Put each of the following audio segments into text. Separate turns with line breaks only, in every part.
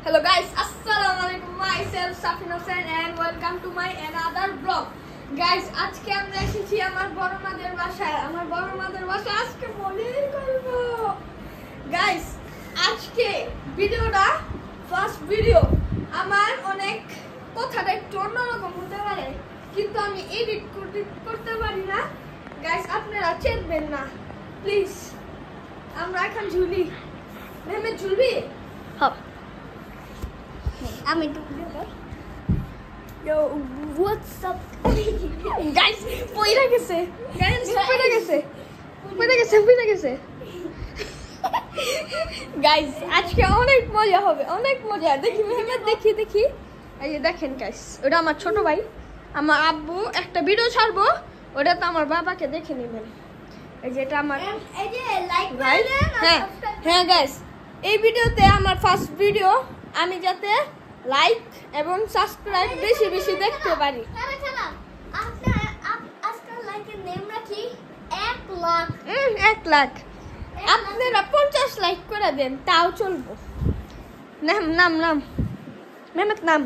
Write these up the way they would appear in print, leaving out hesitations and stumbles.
Hello guys, Assalamualaikum. Myself Safin Hussain and welcome to my another vlog. Guys, আজকে আমরা এসেছি আমার বড় মাদের বাসায়। আমার বড় মাদের বাসায় আজকে মজাই করব। Guys, আজকে ভিডিওটা ফার্স্ট ভিডিও। আমার অনেক কথাটা একটু অন্যরকম হতে পারে, কিন্তু আমি এডিট করতে পারি না। Guys, আপনারা চেতবেন না প্লিজ। আমরা এখন ঝুলি। মেহমেদ ঝুলবি? হ্যাঁ। আমি একটু Yo, what's up? Guys, পয়রা গেছে। Guys, আজকে অনেক মজা হবে, অনেক মজা। দেখি মেহমেদ, দেখি। এই যে দেখেন গাইস, ওটা আমার ছোট ভাই। আমার আব্বু একটা ভিডিও ছাড়বো, ওটা তো আমার বাবাকে দেখে নেবেন। এই যে এটা আমার এই যে লাইক করে দেন। হ্যাঁ গাইস, এই ভিডিওতে আমার ফার্স্ট ভিডিও। আমি যাতে লাইক এবং সাবস্ক্রাইব বেশি দেখতে পারি। আজকাল লাইকের নেম রাখি 1 লাখ। 1 লাখ। আপনারা 50 লাইক করে দেন তাও চলবো। নাম মেহমেদ নাম।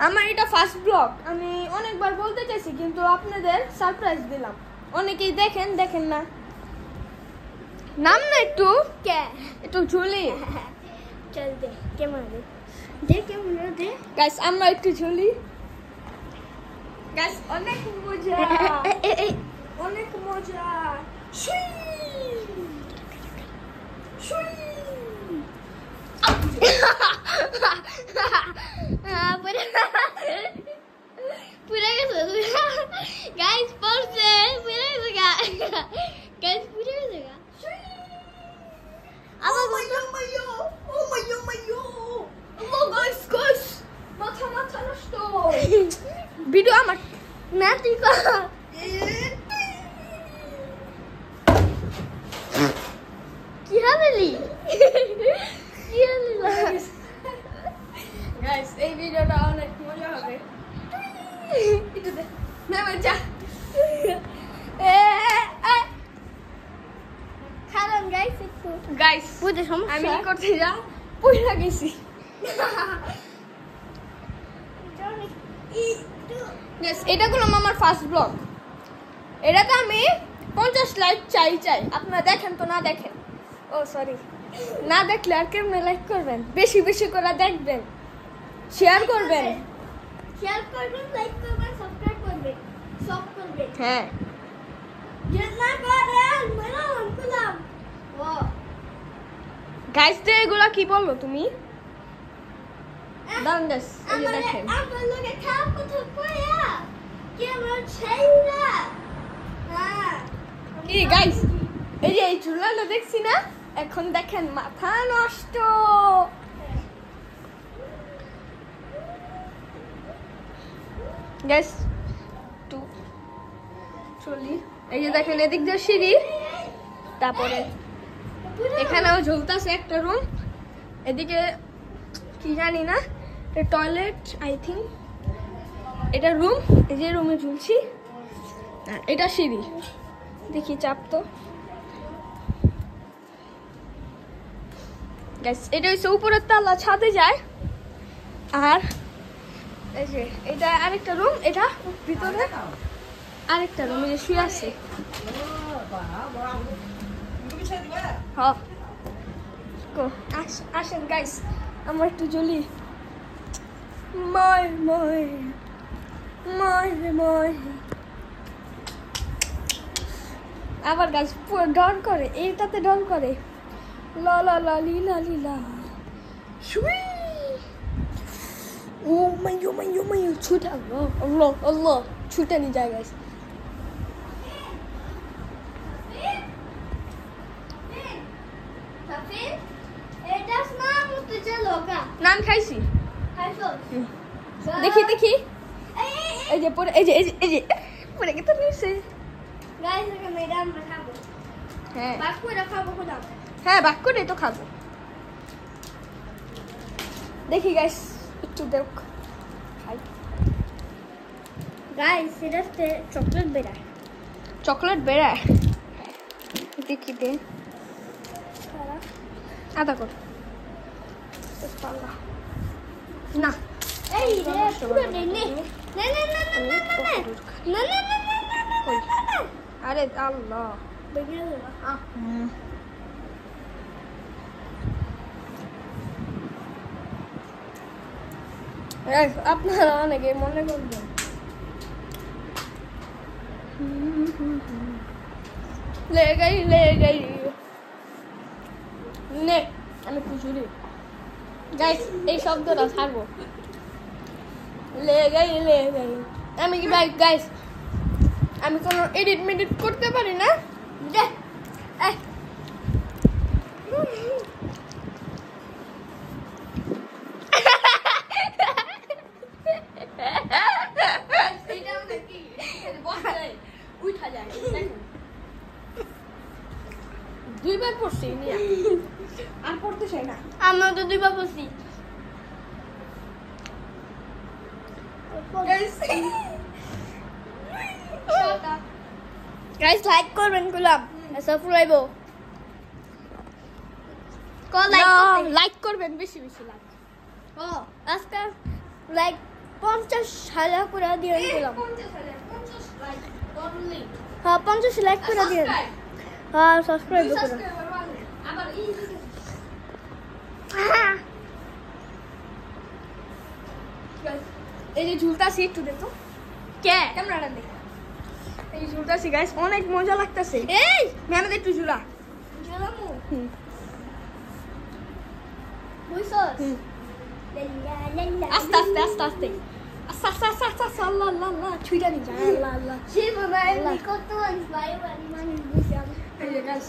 আমার এটা ফার্স্ট ব্লগ। আমি অনেকবার বলতে চাইছি, কিন্তু আপনাদের সারপ্রাইজ দিলাম। অনেকেই দেখেন না। নাম না একটু একটু ঝুলি। চল দে ক্যামেরা দে। গাইস, আমরা একটু ঝুলি। গাইস, অনেক মজা। অনেক মজা। পুরা গেছে গাইস, পড়ছে পুরা গেছে গাইস, পুরা গেছে আবার guys, মাথা নষ্ট। ভিডিও আমার নাতি কি হারালি গাইস, এই ভিডিওটা অনেক মজা হবে। একটু দে না মজা। খারাপ গাইস, একটু গাইস বুঝে সমস্যা। আমি করতে যা পয়রা গেছি। এটা হলো আমার ফার্স্ট ব্লগ। এটাতে আমি 50 লাইক চাই। আপনারা দেখেন তো না দেখেন? ও সরি, না দেখলে আর কেমনে লাইক করবেন? বেশি করে দেখবেন, শেয়ার করবেন, লাইক করবেন, সাবস্ক্রাইব করবেন, সব করবেন। হ্যাঁ, যেটা করেন মেলাম কলাম। ও গাইস, এগুলা কি বললো তুমি? দাঁড়ান গাইস, এই যে দেখেন। আমার লগে খারাপ কথা কইয়া কি আমার ছাইরা। হ্যাঁ কি গাইস, এই যে এই চুলাটা দেখছি না, এখন দেখেন মাথা নষ্ট। গাইস টু চলি। এই যে দেখেন, এদিক দিয়ে সিঁড়ি, তারপরে এখানেও ঝুলতেছে একটা রুম। এদিকে কি জানি না, টয়লেট আই থিঙ্ক। এটা রুম, এই যে রুমে ঝুলছি। এটা সিঁড়ি, দেখি চাপ তো। গাইস, এটা হচ্ছে উপরের তালা, ছাদে যায়। আর এই যে এটা আরেকটা রুম, এটা ভিতরে আরেকটা রুম, এই যে শুয়ে আছে। হ্যাঁ, আসেন গাইস, আমার একটু জ্বলি। মই আবার গাছ ডর করে, এইটাতে ডর করে। লা লীলা শুই। ও মাইয়ো ছুটা। আল্লাহ ছুটে নি যায় গাইস। নাম খাইছি। দেখি এই যে পরে, এই যে পরে গেছে নিচে। হ্যাঁ বাক করে তো খাবো। দেখি গাইস, একটু দেখ খাই। গাইস, এটা চকলেট বেড়ায়। দেখি দে আদা কর। না
এই রে পুরো নে নে নে নে নে নে নে নে
আরে আল্লাহ
বেরিয়ে গেল
আপনারা অনেকে মনে করবেন ले गई নে আমি খুশি গাইস এই শব্দটা ছাড়বো ले गई আমি কি ভাই গাইস আমি কোনো এডিট মেডিট করতে পারি না দে দুইবার পড়ছি নিয়া আর পড়তে চাই না
আমরা তো দুইবার বসি গাইস লাইক করবেন গোলাম সাবস্ক্রাইব
লাইক করবেন বেশি লাইক
ও আজকে লাইক 50 হাজার করে দিয়ে গোলাম
50 লাইক অনলি
হ্যাঁ 50 লাইক করে দিয়ে হ্যাঁ সাবস্ক্রাইব করুন
আবার এই যে ঝুলতাছি একটু দেখো
কে
ক্যামেরাটা দেখো এই যে ঝুলতাছি গাইস অনেক মজা লাগতেছে
এই
ম্যাম একটু ঝুলা
জলামু
হুম
বুঝছস
হুম।
লাল্লা লাল্লা
আস্তে আল্লাহ ছুইটা নি যায় আল্লাহ
জীবনে কত মানুষ বুঝাম
এই যে গাইস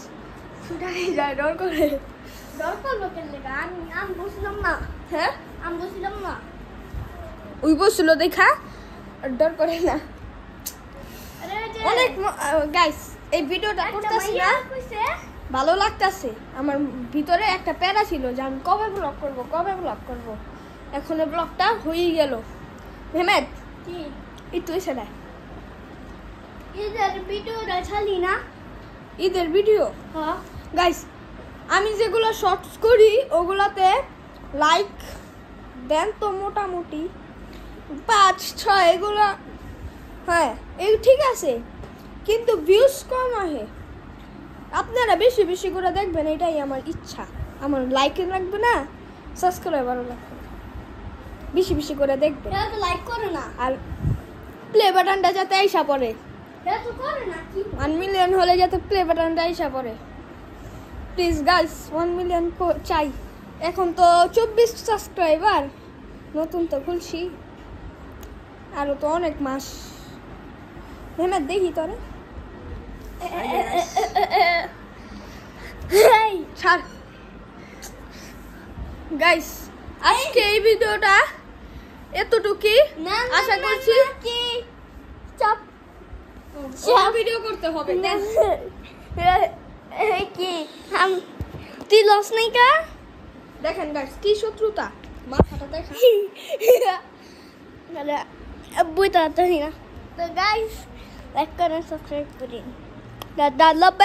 ছুইটা নি যায় ডর করে
দরকার লোকের লেগে আমি বুঝলাম না
হ্যাঁ
আমি বুঝলাম না
ওই বসলো দেখা ডর করে না
আরে যে
অনেক গাইস এই ভিডিওটা করতেছি না ভালো লাগতেছে আমার ভিতরে একটা প্যারা ছিল যে আমি কবে ব্লগ করব এখন এই ব্লগটা হয়ে গেল মেহমেদ
কি
একটু এসে দেয়
ইদার ভিডিওটা ছাড়লি না
ঈদের ভিডিও
হ্যাঁ
গাইস আমি যেগুলো শর্টস করি ওগুলাতে লাইক দেন তো মোটামুটি 5-6 এগুলো হ্যাঁ এই ঠিক আছে কিন্তু ভিউজ কম আসে আপনারা বেশি করে দেখবেন এটাই আমার ইচ্ছা আমার লাইক লাগবে না সাবস্ক্রাইবারও লাগবে বেশি করে দেখবেন
এটা তো লাইক করে না
আর প্লে বাটনটা যাতে আইসা পড়ে
এটা তো করে না কি
1 মিলিয়ন হলে যাতে প্লে বাটনটা আইসা পড়ে প্লিজ গাইস 1 মিলিয়ন চাই এখন তো 24 সাবস্ক্রাইবার নতুন তো খুলছি আরো তো অনেক মাস হেমে দেখি তোরে
এই
ছাড় গাইস আজকে এই ভিডিওটা এতটুকুই
না
আশা করছি
কি চাপ
ভিডিও করতে হবে
এই কি তুই লস নাই কা
দেখেন গাইস কি শত্রুতা মাথাটা দেখা
তাহলে বইটা তাই না তো গাইস লাইক করেন সাবস্ক্রাইব করেন দাদা লাভ